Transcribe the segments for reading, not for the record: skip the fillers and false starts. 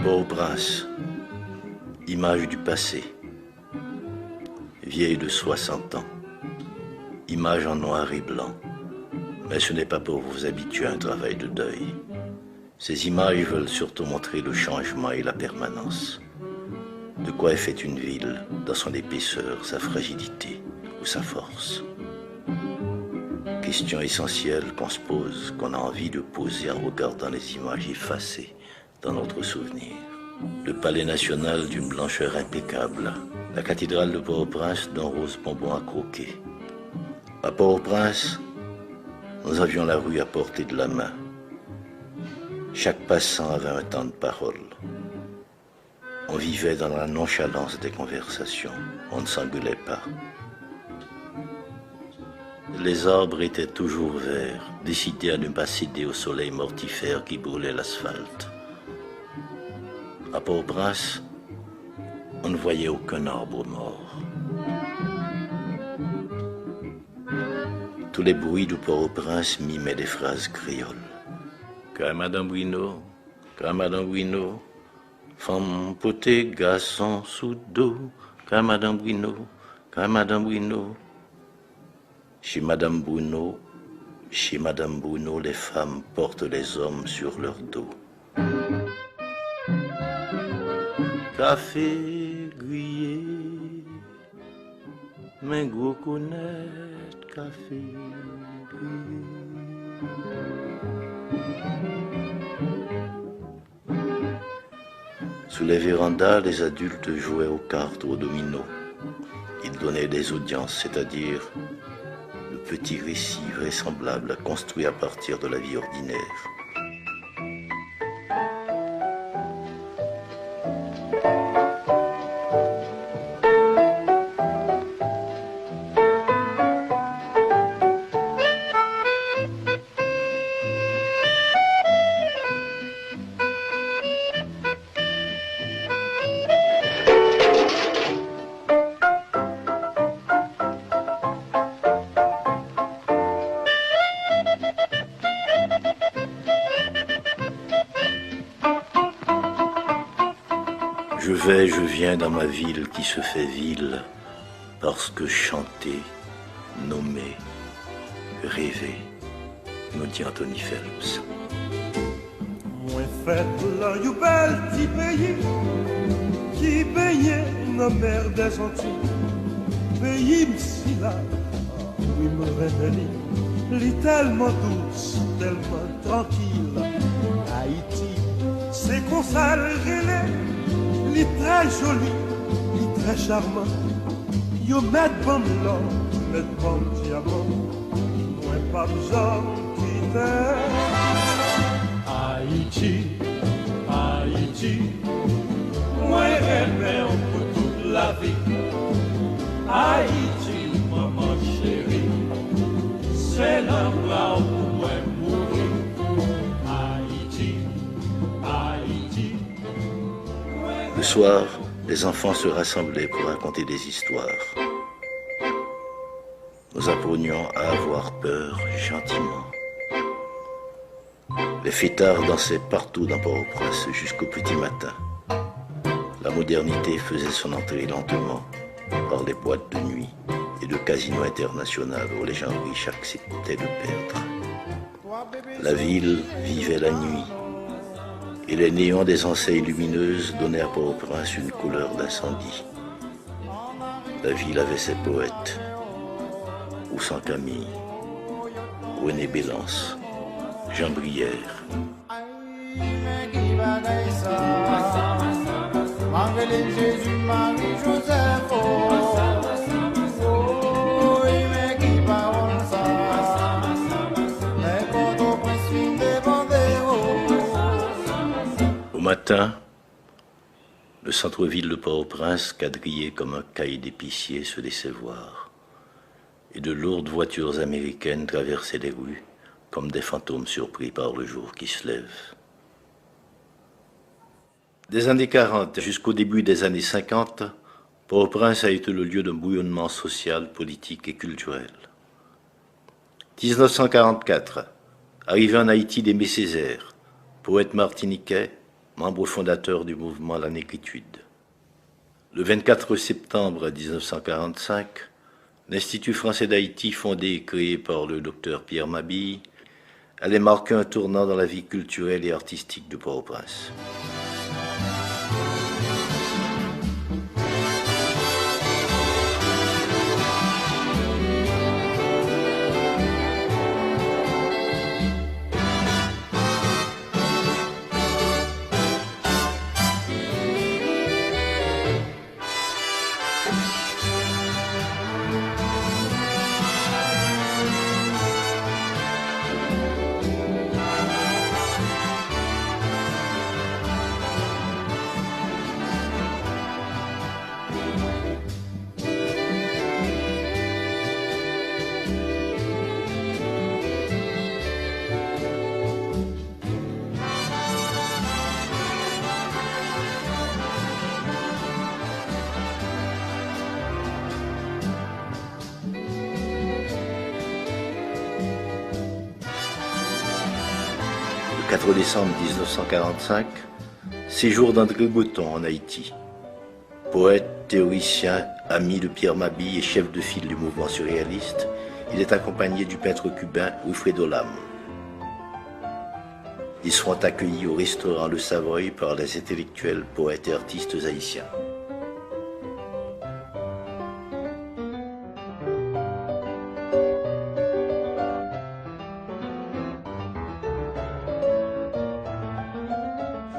Port-au-Prince, image du passé, vieille de 60 ans, image en noir et blanc. Mais ce n'est pas pour vous habituer à un travail de deuil. Ces images veulent surtout montrer le changement et la permanence. De quoi est faite une ville, dans son épaisseur, sa fragilité ou sa force. Question essentielle qu'on se pose, qu'on a envie de poser en regardant les images effacées dans notre souvenir. Le palais national d'une blancheur impeccable, la cathédrale de Port-au-Prince d'un rose bonbon à croquer. À Port-au-Prince, nous avions la rue à portée de la main. Chaque passant avait un temps de parole. On vivait dans la nonchalance des conversations. On ne s'engueulait pas. Les arbres étaient toujours verts, décidés à ne pas céder au soleil mortifère qui brûlait l'asphalte. À Port-au-Prince, on ne voyait aucun arbre mort. Tous les bruits de Port-au-Prince mimaient des phrases créoles. Car Madame Bruno, femme potée, garçon sous dos, car Madame Bruno. Chez Madame Bruno, les femmes portent les hommes sur leur dos. Café grillé, mais gros connaître café grillé. Sous les vérandas, les adultes jouaient aux cartes ou aux dominos. Ils donnaient des audiences, c'est-à-dire de petits récits vraisemblables construits à partir de la vie ordinaire. Je viens dans ma ville qui se fait ville parce que chanter, nommer, rêver, nous dit Anthony Phelps. Moi fait là you bel petit pays qui baignait dans mer des Antilles. Pays m'si là, oui me révèle, li tellement douce, tellement tranquille. Haïti, c'est qu'on s'arrête. Il est très joli, il est très charmant. Yo met bon l'or, met bon diamant. Moi pas besoin de quitter. Haïti, Haïti. Moi aimé pour toute la vie. Haïti, maman chérie. C'est l'endroit où moi mourir. Haïti, Haïti. Le soir, les enfants se rassemblaient pour raconter des histoires. Nous apprenions à avoir peur gentiment. Les fêtards dansaient partout dans Port-au-Prince jusqu'au petit matin. La modernité faisait son entrée lentement par les boîtes de nuit et de casinos internationaux où les gens riches acceptaient de perdre. La ville vivait la nuit. Et les néons des enseignes lumineuses donnaient à Port-au-Prince une couleur d'incendie. La ville avait ses poètes, Oussan Camille, René Bélance, Jean Brière. Au matin, le centre-ville de Port-au-Prince, quadrillé comme un cahier d'épicier, se laissait voir. Et de lourdes voitures américaines traversaient les rues comme des fantômes surpris par le jour qui se lève. Des années 40 jusqu'au début des années 50, Port-au-Prince a été le lieu d'un bouillonnement social, politique et culturel. 1944, arrivé en Haïti d'Aimé Césaire, poète martiniquais, membre fondateur du mouvement La Négritude. Le 24 septembre 1945, l'Institut français d'Haïti, fondé et créé par le docteur Pierre Mabille, allait marquer un tournant dans la vie culturelle et artistique de Port-au-Prince. Le 4 décembre 1945, séjour d'André Breton en Haïti. Poète, théoricien, ami de Pierre Mabille et chef de file du mouvement surréaliste, il est accompagné du peintre cubain Wilfredo Lam. Ils seront accueillis au restaurant Le Savoy par les intellectuels, poètes et artistes haïtiens.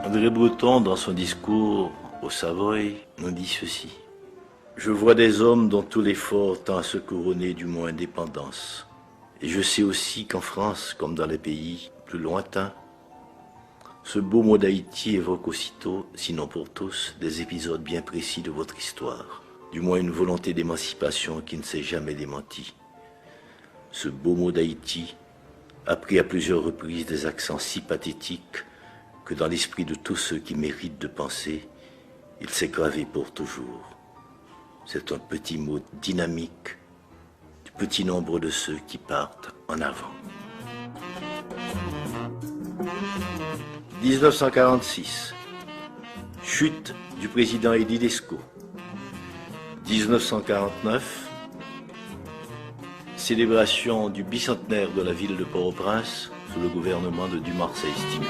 André Breton, dans son discours au Savoy, nous dit ceci. « Je vois des hommes dont tout l'effort tend à se couronner du mot indépendance. Et je sais aussi qu'en France, comme dans les pays plus lointains, ce beau mot d'Haïti évoque aussitôt, sinon pour tous, des épisodes bien précis de votre histoire, du moins une volonté d'émancipation qui ne s'est jamais démentie. Ce beau mot d'Haïti a pris à plusieurs reprises des accents si pathétiques que dans l'esprit de tous ceux qui méritent de penser, il s'est gravé pour toujours. C'est un petit mot dynamique du petit nombre de ceux qui partent en avant. 1946. Chute du président Elie Lescaut. 1949. Célébration du bicentenaire de la ville de Port-au-Prince sous le gouvernement de Dumarsais-Estimé.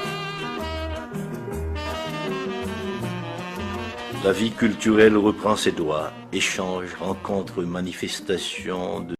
La vie culturelle reprend ses droits. Échanges, rencontres, manifestations de